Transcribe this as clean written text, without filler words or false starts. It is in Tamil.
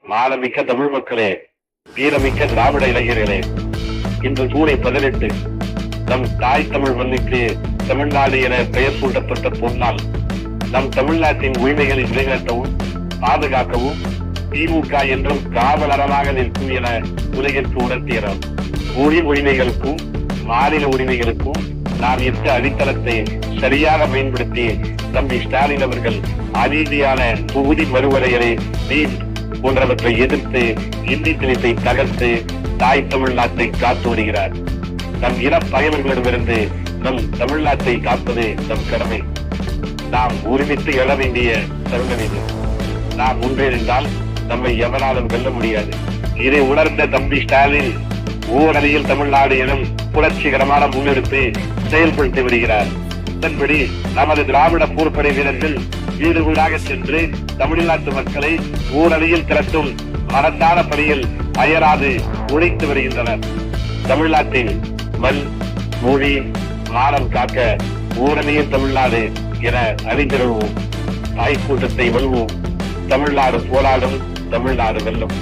மானமிக்க தமிழ் மக்களே, வீரமிக்க திராவிட இளைஞர்களே, இன்று ஜூலை 18 நம் தாய் தமிழ் மண்ணுக்கு தமிழ்நாடு என பெயர் சூட்டப்பட்ட பொன்னால் நம் தமிழ்நாட்டின் உரிமைகளை நிலைநாட்டவும் பாதுகாக்கவும் திமுக என்றும் காவலரமாக நிற்கும் என உலகிற்கு உணர்த்தினார். ஊழிய உரிமைகளுக்கும் மாநில உரிமைகளுக்கும் நாம் இட்ட அடித்தளத்தை சரியாக பயன்படுத்தி தம்பி ஸ்டாலின் அவர்கள் அநீதியான தொகுதி மறுவரையறை நீட் போன்றவற்றை எதிர்த்து இந்தி திணிப்பை தகர்த்து தாய் தமிழ்நாட்டை காத்து வருகிறார். நம் இன பகைவர்களிடமிருந்து நம் தமிழ்நாட்டை காப்பது நம் கடமை. நாம் ஒருமித்து எழ வேண்டிய தருணம் இது. நாம் ஒன்றிணைந்தால் நம்மை எவனாலும் வெல்ல முடியாது. இதை உணர்ந்த தம்பி ஸ்டாலின் ஓரணியில் தமிழ்நாடு எனும் புரட்சிகரமான முன்னெடுப்பை செயல்படுத்தி வருகிறார். இதன்படி நமது திராவிட போர்ப்படை வீரர்கள் வீடு வீடாக சென்று தமிழ்நாட்டு மக்களை ஓரணியில் திரட்டும் மரத்தான பணியில் அயராது உழைத்து வருகின்றனர். தமிழ்நாட்டின் மண், மொழி, மானம் காக்க ஓரணியில் தமிழ்நாடு என அறிந்திருவோம். தாய் கூட்டத்தை வெல்வோம். தமிழ்நாடு போராடும், தமிழ்நாடு வெல்லும்.